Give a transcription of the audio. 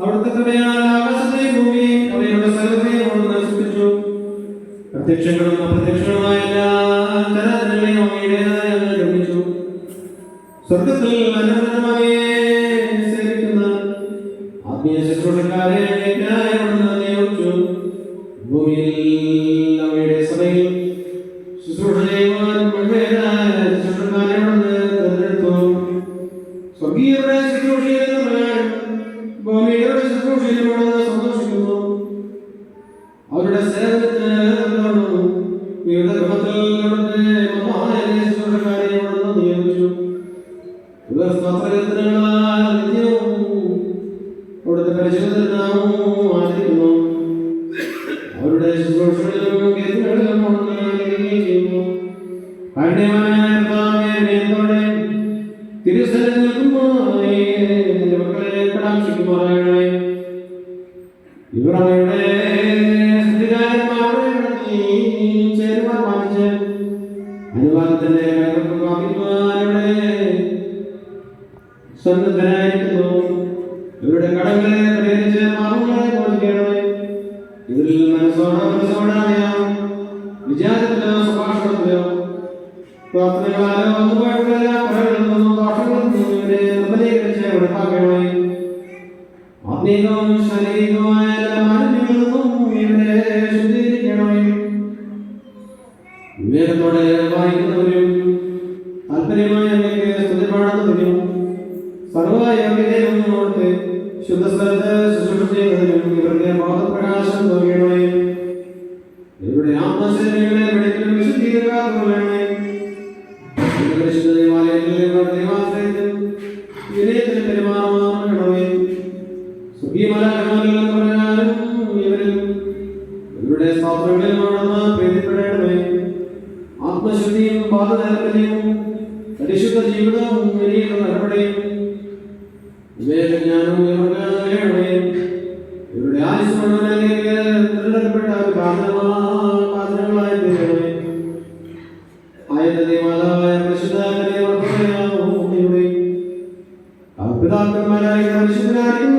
അവിടുത്തെ കൃപയാൽ ആകാശത്തെയും ഭൂമിയെയും അവയുടെ സകലത്തെയും അവിടുന്ന് സൃഷ്ടിച്ചു. പ്രത്യക്ഷങ്ങളും അപ്രത്യക്ഷങ്ങളുമായ എല്ലാ ചരാചരങ്ങളെയും അങ്ങയുടേതായി അങ്ങ് നിർമ്മിച്ചു. സ്വർഗത്തിൽ അനന്തമായി സേവിക്കുന്ന ആത്മീയ ശുശ്രൂഷക്കാരെ അങ്ങേയ്ക്കായി അവിടുന്ന് നിയോഗിച്ചു. ഭൂമിയിൽ അങ്ങയുടെ സഭയിൽ ശുശ്രൂഷ ചെയ്യുവാൻ മഹിമേയരായ ശുശ്രൂഷക്കാരെ അവിടുന്ന് തിരഞ്ഞെടുത്തു. സ്വർഗീയരുടെ ശുശ്രൂഷയിൽ ഭൂമിയുടെ ശുശ്രൂഷയിലും അവിടുന്ന് സന്തോഷിക്കുന്നു. അവരുടെ സേവനത്തിന് വിവിധ ഗൃഹത്തിൽ അവിടുത്തെ മഹാനായ ശുശ്രൂഷക്കാരെ അവിടുന്ന് നിയോഗിച്ചു. ഇവർ സ്തോത്രകീർത്തനങ്ങളാൽ നിത്യവും അവിടുത്തെ പരിശുദ്ധ നാമവും ആചരിക്കുന്നു. അവരുടെ ശുശ്രൂഷകളിലും കീർത്തനങ്ങളിലും അവിടുന്ന് ചെയ്യുന്നു. കാരുണ്യവാനായ കർത്താവേ, വിനയത്തോടെ തിരുസന്നിധിയിൽ നിൽക്കുമ്പോൾ നിന്റെ മക്കളെ കടാക്ഷിക്കുമാറാകണമേ. ഇവർ അവരുടെ ചേരുവാൻ വാങ്ങിച്ച് അനുവാദത്തിന്റെ കാപ്പിക്കുവാനവിടെ സന്നദ്ധരായിരിക്കുന്നു. ഇവരുടെ കടങ്ങളെ പരിഹരിച്ച് പാപങ്ങളെ മോചിക്കണമേ. ഇതിൽ മനസ്സോടാതെയോ വിചാരത്തിലോ സംഭാഷണത്തിലോ പ്രാർത്ഥനകളാലോ ഒന്നുപാടുകളല്ല പറകളിൽ ദോഷങ്ങളിൽ നിന്നും ഇവരെ നിർമ്മലീകരിച്ച് ഉറപ്പാക്കണമേ. ആത്മീയവും ശാരീരികവുമായ എല്ലാ മാലിന്യങ്ങളിൽ നിന്നും ഇവരെ ശുദ്ധീകരിക്കണമേ. വിവേകത്തോടെ വായിക്കുന്നവരും താല്പര്യമായി അങ്ങേക്ക് സ്തുതി പാടുന്നതിനും സർവ്വയോഗ്യതയും അവിടുത്തെ ശുദ്ധസ്ഥലത്ത് ശുശ്രൂഷ ചെയ്യുന്നതിനും ഇവരുടെ ബോധപ്രകാശം നൽകണമേ. ഇവരുടെ ആത്മശരീരങ്ങളെ വെളിക്കലും വിശുദ്ധീകരിക്കാറുള്ളണമേ. പരിശുദ്ധ ദേവാലയത്തിൽ ദൈവാശ്രയത്തിൽ വിനയത്തിന് പെരുമാറണമേ. സ്വകീയമലാകമാനം പ്രകാരം ഇവരിൽ ഇവരുടെ സ്തോത്രങ്ങളിലും അവിടുന്ന് പ്രീതിപ്പെടണമേ. ആത്മശുദ്ധിയും പാദനൈർമല്യവും പരിശുദ്ധ ജീവിതവും വിനീത നടപടിയും വിവേകജ്ഞാനവും ഇവർക്ക് നൽകണമേ. ഇവരുടെ ആയുസ്സുമുള്ളവരിലേക്ക് തിരഞ്ഞെടുക്കപ്പെട്ട പാത്രങ്ങളായി തീരണമേ. ആയതിന്റെ മാതാവായ പരിശുദ്ധ പിതാക്കന്മാരായ പരിശുദ്ധരായിരിക്കുന്നു.